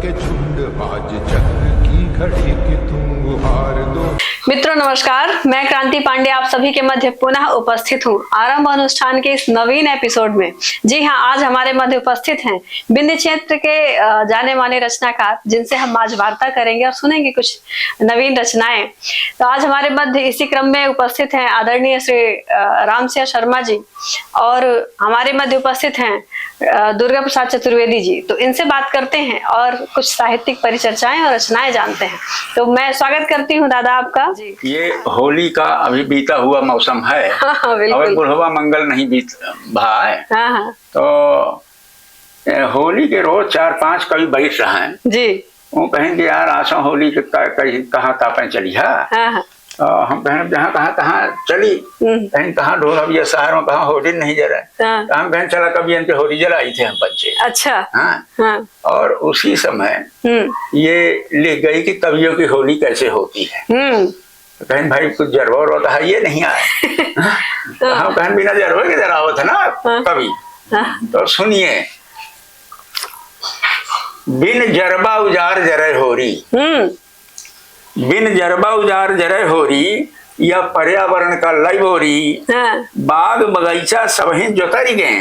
के झुंड आज चक्र की घड़ी के तुम गुहार दो। मित्रों नमस्कार, मैं क्रांति पांडे आप सभी के मध्य पुनः उपस्थित हूँ आरंभ अनुष्ठान के इस नवीन एपिसोड में। जी हाँ, आज हमारे मध्य उपस्थित हैं विंध्य क्षेत्र के जाने माने रचनाकार, जिनसे हम आज वार्ता करेंगे और सुनेंगे कुछ नवीन रचनाएं। तो आज हमारे मध्य इसी क्रम में उपस्थित हैं आदरणीय श्री रामसिंह शर्मा जी, और हमारे मध्य उपस्थित हैं दुर्गा प्रसाद चतुर्वेदी जी। तो इनसे बात करते हैं और कुछ साहित्यिक परिचर्चाएं और रचनाएं जानते हैं। तो मैं स्वागत करती हूँ दादा आपका। ये होली का अभी बीता हुआ मौसम है। हाँ, बिल्कुल। और बुढ़वा मंगल नहीं बीत भा है। हाँ। तो होली के रोज 4-5 कवि बैठ रहे हैं जी। वो कहेंगे यार आशा होली के कहाँ तापें चली है। हाँ। तो हम कहें जहाँ कहाँ चली, कहीं कहाँ ढोल अभी शहर में कहाँ होली नहीं जला। हाँ। तो हम कहें चला कभी इनके होली जलाई थे हम बच्चे। अच्छा। हाँ। हाँ। और उसी समय ये लिख गई कि कवियों की होली कैसे होती है। तो कहें भाई कुछ जरवा होता है ये नहीं आए। हम कहें बिना जरवा के जरावत है ना कवि। तो सुनिए, बिन जरबा उजार जरे होरी, बिन जरबा उजार जरे होरी, या पर्यावरण का लयबोरी। बाग बगीचा सबही जोतरी गए,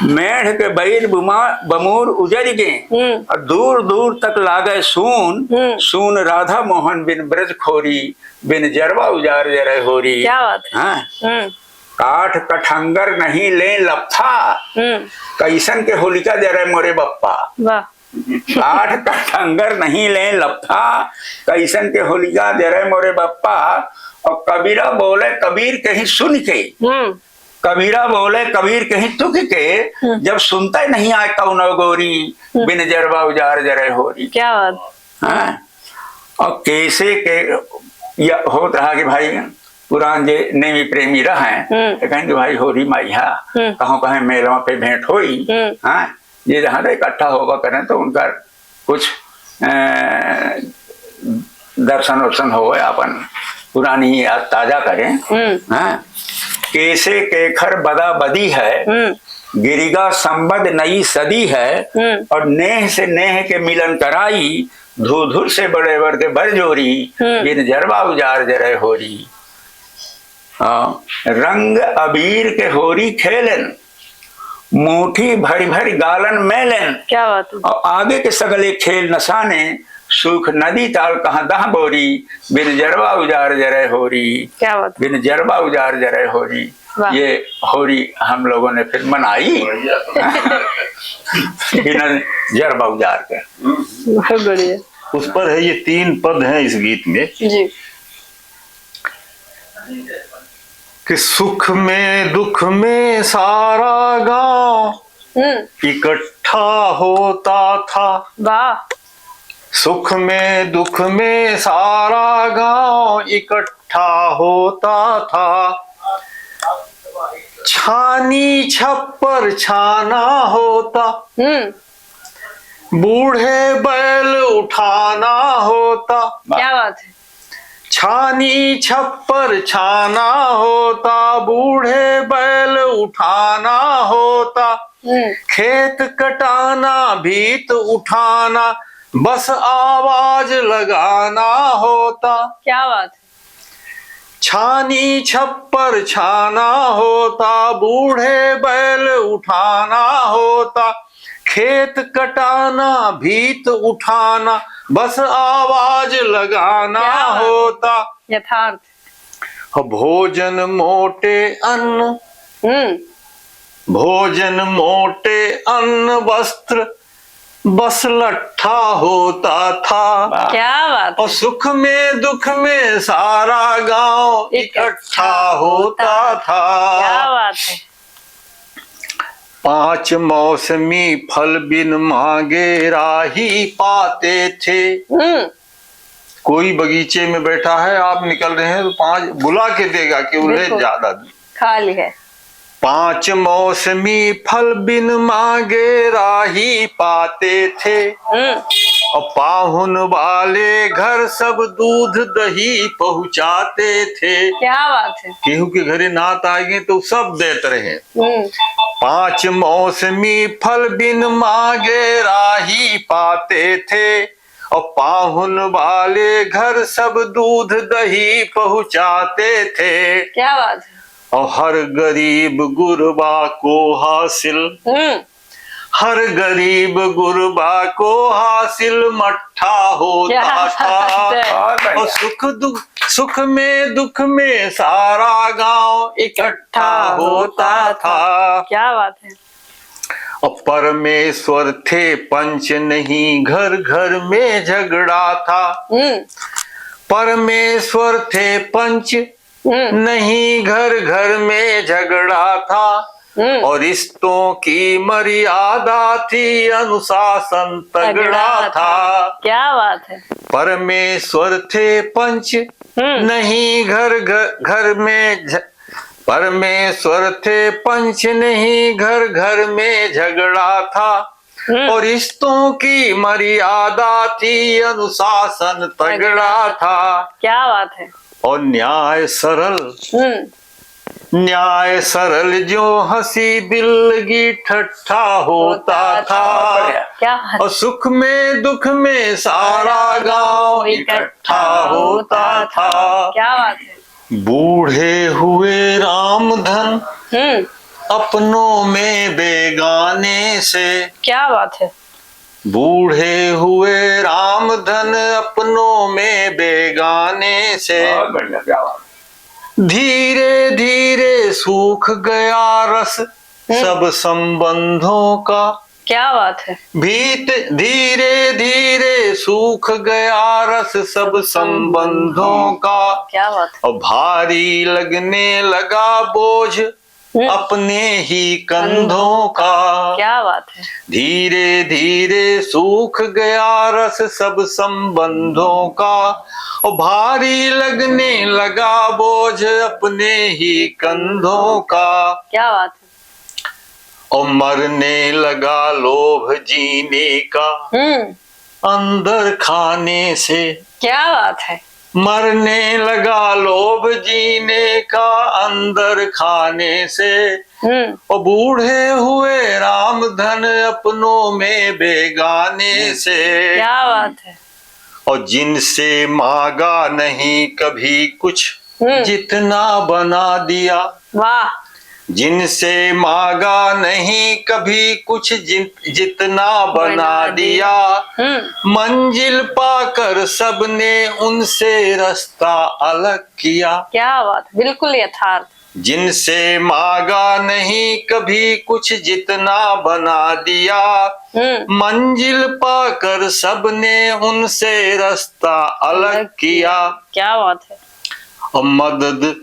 मेढ़ के बैर बमूर उजर गए, और दूर दूर तक लागे सून, सून राधा मोहन बिन ब्रज खोरी, बिन जरबा उजार जरे होरी। क्या बात है। हाँ। काठ कठंगर नहीं ले लपथा, कैसन के होलिका जरे मोरे बप्पा। वाह। काठ कठंगर नहीं ले लपथा, कैसन के होलिका जरे मोरे बप्पा। और कबीरा बोले कबीर कहीं सुन के, कबीरा बोले कबीर कहीं तुक के, जब सुनता ही नहीं आए कौन गोरी, बिन जरबा उजार जरे होरी। क्या बात। हाँ। और कैसे के या होत रहा कि भाई पुरान जे नेमी प्रेमी रहे तो कहेंगे भाई होरी माइया कहाँ कहीं मेला पे भेंट होई। हाँ। ये जहाँ इकट्ठा होगा करें तो उनका कुछ दर्शन वर्शन हो अपन पुरानी याद ताजा करें। हाँ। कैसे केखर बदा बदी है, गिरिगा संबद नई सदी है, और नेह से नेह के मिलन कराई, धूधुर से बड़े वर के बरजोरी, बिन जरबा उजार जरे होरी। रंग अबीर के होरी खेलन, मुठी भरी भरी गालन मेलन। क्या बात है। और आगे के सगले खेल नसाने, सुख नदी ताल कहाँ दह बोरी, बिन जरबा उजार जरे होरी। क्या बात। बिन जरबा उजार जरे होरी। ये होरी हम लोगों ने फिर मनाई बिना जरबा उजार के। बहुत बढ़िया। उस पर है ये 3 पद हैं इस गीत में जी। कि सुख में दुख में सारा गांव इकट्ठा होता था। वाह। सुख में दुख में सारा गांव इकट्ठा होता था, छानी छप्पर छाना होता, बूढ़े बैल उठाना होता। क्या बात है। छानी छप्पर छाना होता, बूढ़े बैल उठाना होता, खेत कटाना भीत उठाना, बस आवाज लगाना होता। क्या बात है। छानी छप्पर छाना होता, बूढ़े बैल उठाना होता, खेत कटाना भीत उठाना, बस आवाज लगाना होता। यथार्थ। भोजन मोटे अन्न, भोजन मोटे अन्न वस्त्र, बस लट्ठा होता था। क्या बात। और सुख में दुख में सारा गांव इकट्ठा होता था। क्या बात है। 5 मौसमी फल बिन मांगे राही पाते थे। कोई बगीचे में बैठा है, आप निकल रहे हैं तो 5 बुला के देगा कि उन्हें ज्यादा खाली है। 5 मौसमी फल बिन मांगे राही पाते थे, और पाहुन वाले घर सब दूध दही पहुंचाते थे। क्या बात है। केहू के घरे नात आ गए तो सब देते रहे। 5 मौसमी फल बिन मांगे राही पाते थे, और पाहुन वाले घर सब दूध दही पहुंचाते थे। क्या बात है। और हर गरीब गुरबा को हासिल, हर गरीब गुरबा को हासिल मट्ठा होता था। और सुख में दुख में सारा गांव इकट्ठा होता था। क्या बात है। और परमेश्वर थे पंच नहीं घर घर में झगड़ा था। परमेश्वर थे पंच नहीं घर घर में झगड़ा था। और रिश्तों की मर्यादा थी अनुशासन तगड़ा था। क्या बात है। परमेश्वर थे पंच नहीं घर घर में परमेश्वर थे पंच नहीं घर घर में झगड़ा था। और रिश्तों की मर्यादा थी अनुशासन तगड़ा था। क्या बात है। और न्याय सरल जो हंसी दिल की ठट्ठा होता था। क्या और सुख में दुख में सारा गांव इकट्ठा होता था। क्या बात है। बूढ़े हुए रामधन अपनों में बेगाने से। क्या बात है। बूढ़े हुए रामधन अपनों में बेगाने से। धीरे धीरे सूख गया रस सब संबंधों का। क्या बात है। धीरे धीरे सूख गया रस सब संबंधों का। क्या बात है। और भारी लगने लगा बोझ अपने ही कंधों का। क्या बात है। धीरे धीरे सूख गया रस सब संबंधों का। और भारी लगने लगा बोझ अपने ही कंधों का। क्या बात है। और मरने लगा लोभ जीने का अंदर खाने से। क्या बात है। मरने लगा लोभ जीने का अंदर खाने से। और बूढ़े हुए रामधन अपनों में बेगाने से। क्या बात है। और जिनसे मांगा नहीं कभी कुछ जितना बना दिया। वाह। जिनसे मांगा नहीं कभी कुछ जितना बना दिया। मंजिल पाकर सबने उनसे रास्ता अलग किया। क्या बात, बिल्कुल यथार्थ। जिनसे मांगा नहीं कभी कुछ जितना बना दिया। मंजिल पाकर सबने उनसे रास्ता अलग किया। क्या बात है। और मदद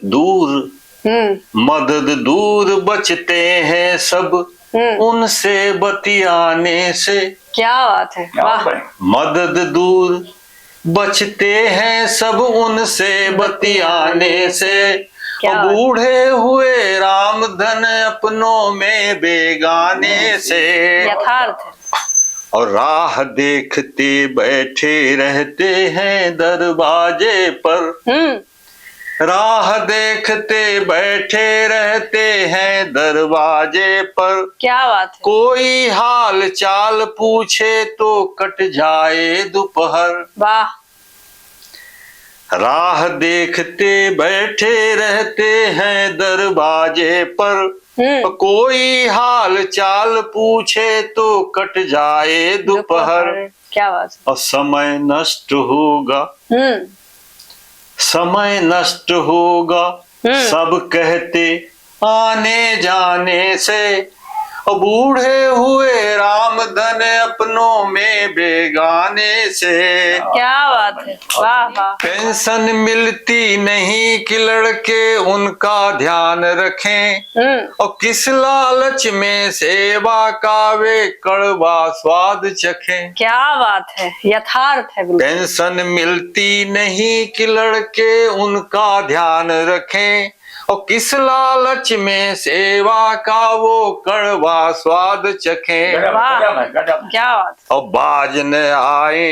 दूर बचते हैं सब उनसे बतियाने से। क्या बात है। मदद दूर बचते हैं सब उनसे बतियाने से। और बूढ़े हुए रामधन अपनों में बेगाने से। यथार्थ है। और राह देखते बैठे रहते हैं दरवाजे पर। राह देखते बैठे रहते हैं दरवाजे पर। क्या बात है। कोई हाल चाल पूछे तो कट जाए दोपहर। वाह। राह देखते बैठे रहते हैं दरवाजे पर। कोई हाल चाल पूछे तो कट जाए दोपहर। क्या बात। और समय नष्ट होगा। समय नष्ट होगा सब कहते आने जाने से। और बूढ़े हुए रामधन अपनों में बेगाने से। क्या बात है। वाह वाह। पेंशन मिलती नहीं कि लड़के उनका ध्यान रखें। और किस लालच में सेवा का वे कड़वा स्वाद चखें। क्या बात है, यथार्थ है। पेंशन मिलती नहीं कि लड़के उनका ध्यान रखें। और किस लालच में सेवा का वो कड़वा स्वाद चखें। क्या बात। और बाज न आए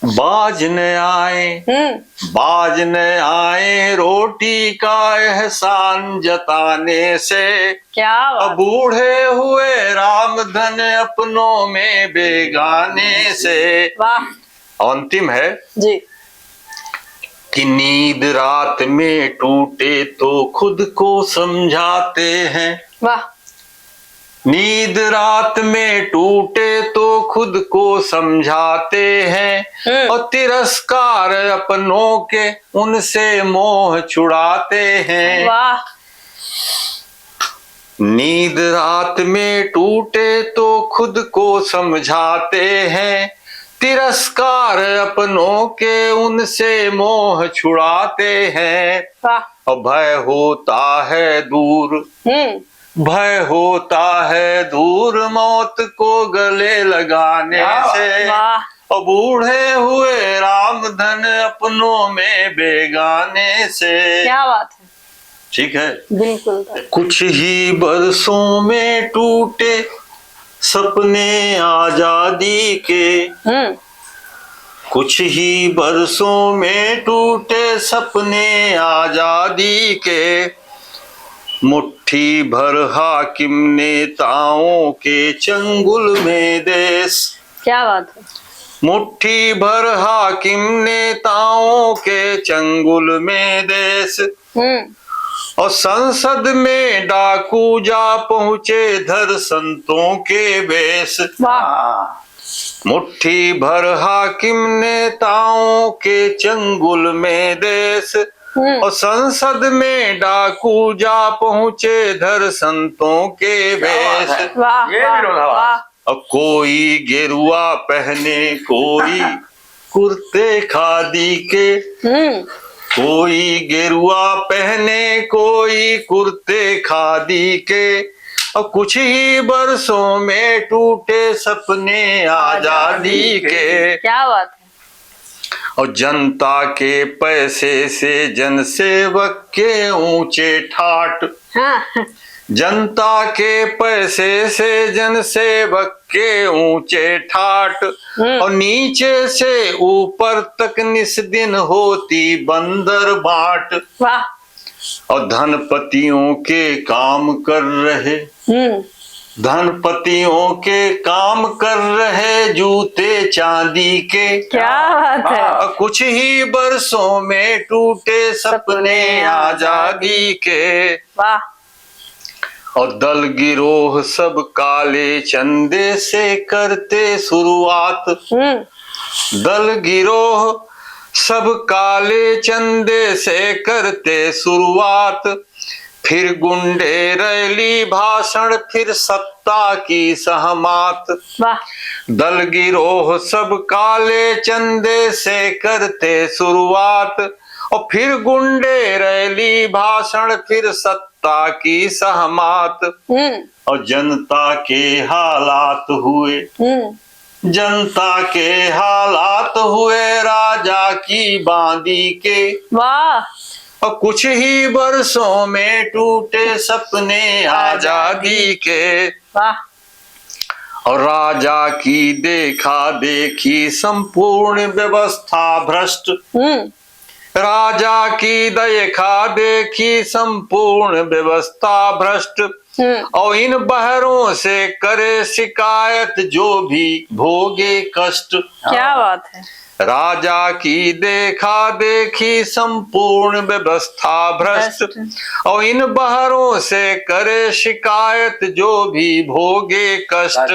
बाज न आए, बाज न आए रोटी का एहसान जताने से। क्या अब बूढ़े हुए राम धन अपनों में बेगाने से। वाह। अंतिम है जी। कि नींद रात में टूटे तो खुद को समझाते हैं। वाह। नींद रात में टूटे तो खुद को समझाते हैं, और तिरस्कार अपनों के उनसे मोह छुड़ाते हैं। वाह। नींद रात में टूटे तो खुद को समझाते हैं, तिरस्कार अपनों के उनसे मोह छुड़ाते हैं। वाह। और भय होता है दूर, भय होता है दूर मौत को गले लगाने से। और बूढ़े हुए राम धन अपनों में बेगाने से। क्या बात है। ठीक है, बिल्कुल। कुछ ही बरसों में टूटे सपने आजादी के, कुछ ही बरसों में टूटे सपने आजादी के। मुट्ठी भर हाकिम नेताओं के चंगुल में देश। क्या बात है। मुट्ठी भर हाकिम नेताओं के चंगुल में देश। और संसद में डाकू जा पहुंचे धर संतों के वेश। मुट्ठी भर हाकिम नेताओं के चंगुल में देश, और संसद में डाकू जा पहुंचे धर संतों के वेश। और कोई गेरुआ पहने, कोई कुर्ते खादी के, कोई गेरुआ पहने कोई कुर्ते खादी के। और कुछ ही बरसों में टूटे सपने आजादी के। क्या बात है। और जनता के पैसे से जनसेवक के ऊंचे ठाट। जनता के पैसे से जनसेवक के ऊंचे ठाट। और नीचे से ऊपर तक निस दिन होती बंदर बाट। वाह। और धनपतियों के काम कर रहे, धनपतियों के काम कर रहे जूते चांदी के। क्या बात है। कुछ ही बरसों में टूटे सपने आजादी के। वाह। और दल गिरोह सब काले चंदे से करते शुरुआत। दल गिरोह सब काले चंदे से करते शुरुआत। फिर गुंडे रैली भाषण फिर सत्ता की सहमात। दल गिरोह सब काले चंदे से करते शुरुआत। और फिर गुंडे रैली भाषण फिर सत्ता की सहमात। और जनता के हालात हुए, जनता के हालात हुए राजा की बांदी के। वाह। और कुछ ही बरसों में टूटे सपने आजादी के। वाह। और राजा की देखा देखी संपूर्ण व्यवस्था भ्रष्ट। राजा की देखा देखी संपूर्ण व्यवस्था भ्रष्ट। और इन बहरों से करे शिकायत जो भी भोगे कष्ट। क्या बात है। राजा की देखा देखी संपूर्ण व्यवस्था भ्रष्ट। और इन बहरों से करे शिकायत जो भी भोगे कष्ट।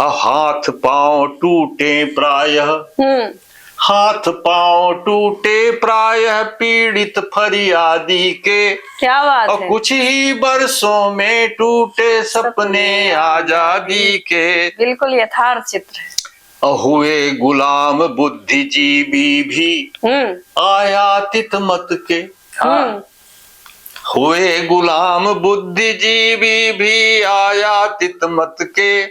हाथ पांव टूटे प्रायः, हाथ पांव टूटे प्रायः पीड़ित फरियादी के। क्या बात और है। कुछ ही बरसों में टूटे सपने आजादी के। बिल्कुल यथार्थ चित्र है। हुए गुलाम बुद्धिजीवी भी आयातित मत के। हुए गुलाम बुद्धिजीवी भी आयातित मत के।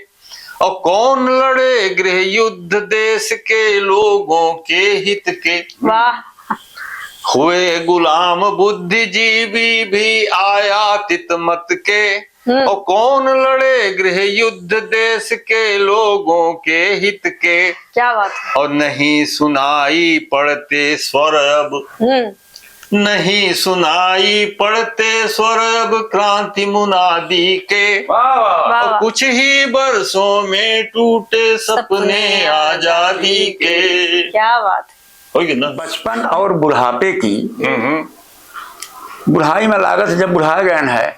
और कौन लड़े गृह युद्ध देश के लोगों के हित के। वाह। हुए गुलाम बुद्धिजीवी भी आयातित मत के। और कौन लड़े गृह युद्ध देश के लोगों के हित के। क्या बात है। और नहीं सुनाई पड़ते स्वर अब, नहीं सुनाई पड़ते स्वर अब क्रांति मुनादी के। और कुछ ही बरसों में टूटे सपने आजादी के। क्या बात होगी ना। बचपन और बुढ़ापे की, बुढ़ाई में लागत जब बुढ़ा गया है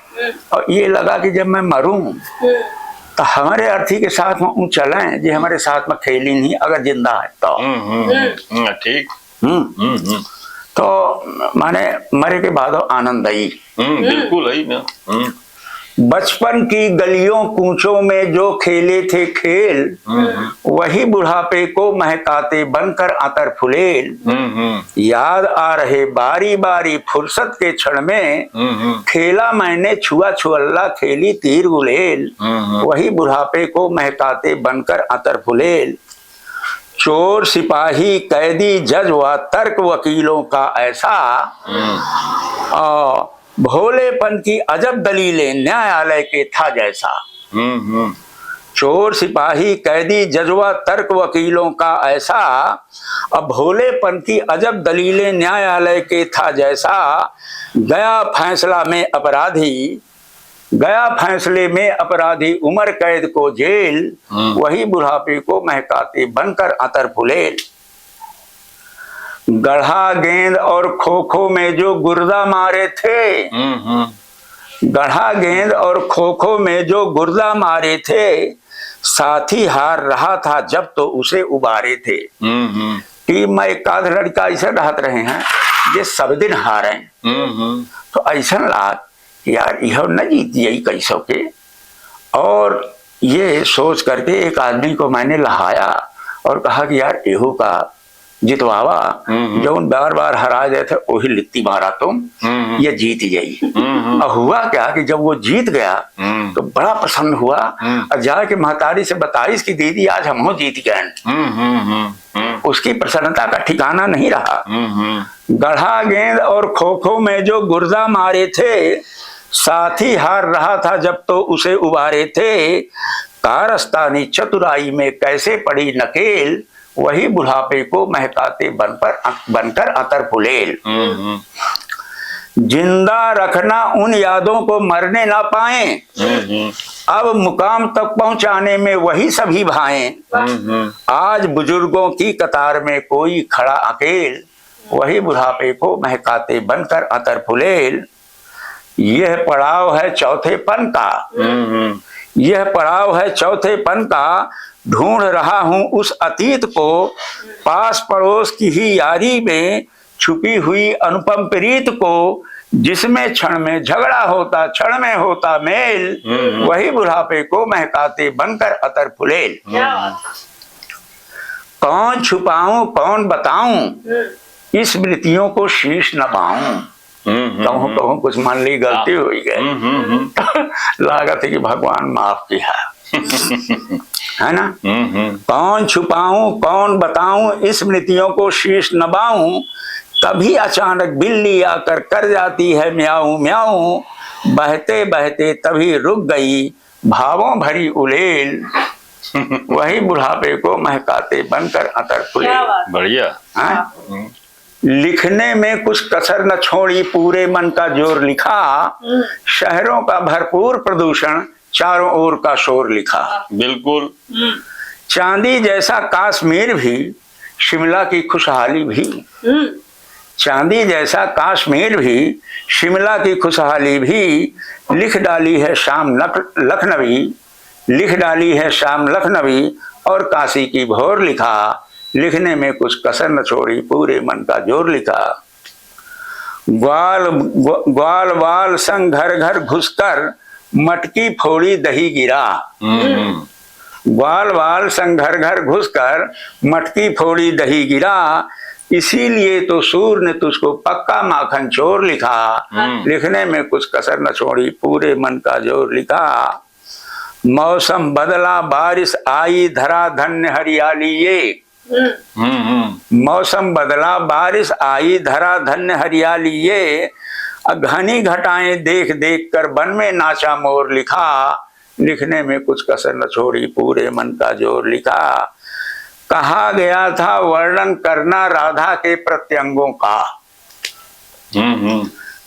और ये लगा कि जब मैं मरूं तो हमारे अर्थी के साथ में चलें जो हमारे साथ में खेली नहीं अगर जिंदा है तो ठीक। तो माने मरे के बाद आनंद आई। बिल्कुल है ना। बचपन की गलियों कूचों में जो खेले थे खेल, वही बुढ़ापे को महकाते बनकर अतर फुलेल। याद आ रहे बारी बारी फुर्सत के क्षण में, खेला मैंने छुआ छुअल्ला खेली तीर गुलेल। वही बुढ़ापे को महकाते बनकर अतर फुलेल। चोर सिपाही कैदी जज व तर्क वकीलों का ऐसा, भोलेपन की अजब दलीलें न्यायालय के था जैसा। चोर सिपाही कैदी जजवा तर्क वकीलों का ऐसा, अब भोलेपन की अजब दलीलें न्यायालय के था जैसा। गया फैसले में अपराधी उम्र कैद को जेल, वही बुढ़ापे को महकाते बनकर अतर फुलेल। गढ़ा गेंद और खो खो में जो गुर्दा मारे थे, गढ़ा गेंद और खो खो में जो गुर्दा मारे थे, साथी हार रहा था जब तो उसे उबारे थे। टीम में एक आध लड़का ऐसा रहते रहे हैं ये सब दिन हारे, तो ऐसा लाग यार यह न जीत यही कैसो के। और ये सोच करके एक आदमी को मैंने लहाया और कहा कि यार एहू का जितवावा, जो उन बार बार हरा गए थे वही लिट्टी मारा तुम, ये जीत गई। और हुआ क्या कि जब वो जीत गया तो बड़ा प्रसन्न हुआ और जाके महतारी से बताई कि दीदी आज हम जीत गए। उसकी प्रसन्नता का ठिकाना नहीं रहा। गढ़ा गेंद और खो खो में जो गुर्दा मारे थे, साथी हार रहा था जब तो उसे उबारे थे। कारस्तानी चतुराई में कैसे पड़ी नकेल, वही बुढ़ापे को महकाते बनकर अतर फुलेल। जिंदा रखना उन यादों को मरने ना पाए, अब मुकाम तक पहुंचाने में वही सभी भाएं। आज बुजुर्गों की कतार में कोई खड़ा अकेल, वही बुढ़ापे को महकाते बनकर अतर फुलेल। यह पड़ाव है चौथेपन का, यह पड़ाव है चौथेपन का। ढूंढ रहा हूं उस अतीत को, पास पड़ोस की ही यारी में छुपी हुई अनुपम प्रीत को। जिसमें क्षण में झगड़ा होता क्षण में होता मेल, वही बुढ़ापे को महकाते बनकर अतर फुलेल। कौन छुपाऊं कौन बताऊं, इस स्मृतियों को शीश नवाऊं। कहूं कहूं कुछ मान ली गलती हो गई, लागत है कि भगवान माफ किया है ना। कौन छुपाऊं कौन बताऊं, इस स्मृतियों को शीश नवाऊं। तभी अचानक बिल्ली आकर कर जाती है म्याऊं म्याऊं, बहते बहते तभी रुक गई भावों भरी उलेल। वही बुढ़ापे को महकाते बनकर अतर फुलेल। बढ़िया। लिखने में कुछ कसर न छोड़ी पूरे मन का जोर लिखा, शहरों का भरपूर प्रदूषण चारों ओर का शोर लिखा। बिल्कुल। चांदी जैसा काश्मीर भी शिमला की खुशहाली भी, चांदी जैसा काश्मीर भी शिमला की खुशहाली भी। लिख डाली है शाम लखनवी, लिख डाली है शाम लखनवी और काशी की भोर लिखा। लिखने में कुछ कसर न छोड़ी पूरे मन का जोर लिखा। ग्वाल वाल संग घर घर घुसकर मटकी फोड़ी दही गिरा, ग्वाल वाल संग घर घर घुसकर मटकी फोड़ी दही गिरा। इसीलिए तो सूर ने तुझको पक्का माखन चोर लिखा। लिखने में कुछ कसर न छोड़ी पूरे मन का जोर लिखा। मौसम बदला बारिश आई धरा धन्य हरियाली ये, मौसम बदला बारिश आई धरा धन्य हरियाली ये। घनी घटाएं देख देख कर वन में नाचा मोर लिखा, लिखने में कुछ कसर न छोड़ी पूरे मन का जोर लिखा। कहा गया था वर्णन करना राधा के प्रत्यंगों का,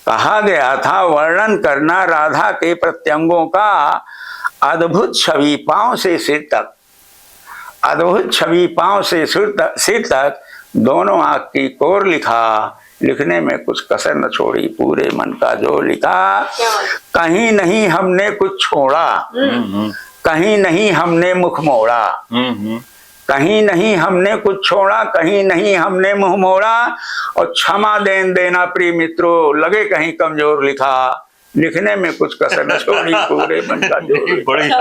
कहा गया था वर्णन करना राधा के प्रत्यंगों का, अद्भुत छवि पांव से सिर तक, अद्भुत छवि पांव से सिर तक दोनों आंख की कोर लिखा, लिखने में कुछ कसर न छोड़ी पूरे मन का जोर लिखा। कहीं नहीं हमने कुछ छोड़ा, कहीं नहीं हमने मुख मोड़ा, कहीं नहीं हमने कुछ छोड़ा, कहीं नहीं हमने मुंह मोड़ा, और क्षमा देना प्रिय मित्रों लगे कहीं कमजोर लिखा, लिखने में कुछ कसर न छोड़ी पूरे मन का जोर। बढ़िया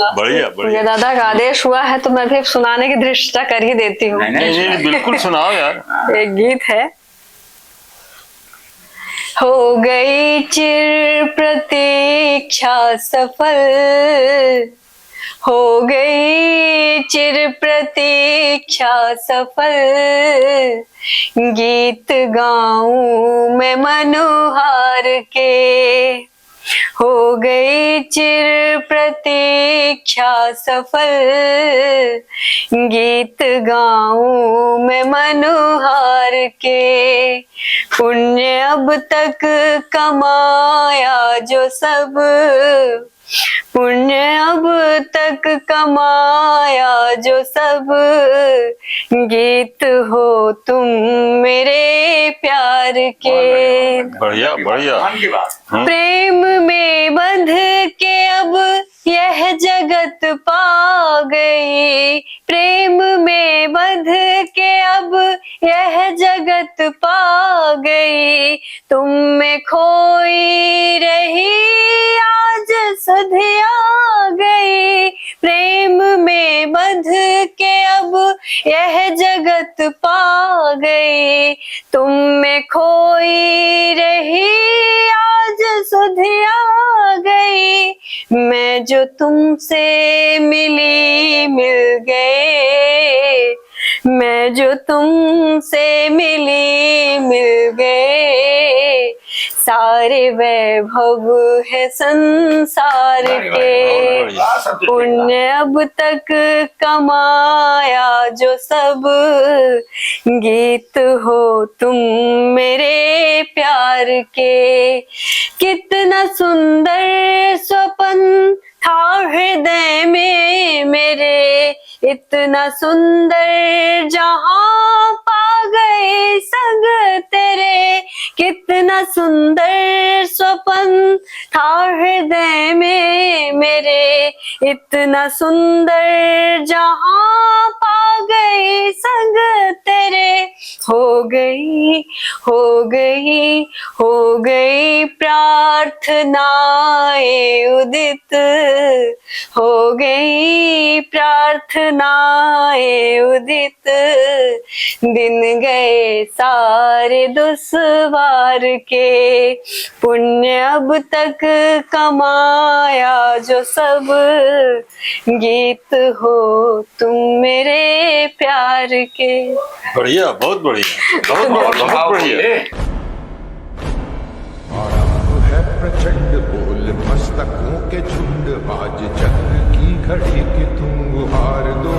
बढ़िया। ये दादा का आदेश हुआ है तो मैं भी सुनाने की दृष्टता कर ही देती हूँ। नहीं बिल्कुल सुनाओ यार। एक गीत है। हो गई चिर प्रतीक्षा सफल, हो गई चिर प्रतीक्षा सफल, गीत गाऊं मैं मनोहार के, हो गई चिर प्रतीक्षा सफल, गीत गाऊं मैं मनोहार के, पुण्य अब तक कमाया जो सब, पुण्य अब तक कमाया जो सब, गीत हो तुम मेरे प्यार के। बढ़िया बढ़िया। प्रेम में बंध के अब यह जगत पा गई, प्रेम में बंध के अब यह जगत पा गई, तुम में खोई रही आज सुधिया गई, प्रेम में बंध के अब यह जगत पा गई, तुम में खोई रही आज सुधिया गई, मैं जो तुमसे मिली मिल गए, मैं जो तुमसे मिली मिल गए, सारे वैभव है संसार के, पुण्य अब तक कमाया जो सब, गीत हो तुम मेरे प्यार के। कितना सुंदर स्वप्न था हृदय में मेरे, इतना सुंदर जहां पा गए संग तेरे, कितना सुंदर स्वप्न था हृदय में मेरे, इतना सुंदर जहां पा गए संग तेरे, हो गई हो गई हो गई प्रार्थनाएं उदित, हो गई प्रार्थनाएं उदित, दिन गए सारे दुश्वार के, पुण्य अब तक कमाया जो सब, गीत हो तुम मेरे प्यार के। बढ़िया बहुत बढ़िया बहुत बढ़िया। आरंभ है प्रचंड बोल मस्तकों के झुंड, आज चक्र की घड़ी कि तुम गुहार दो।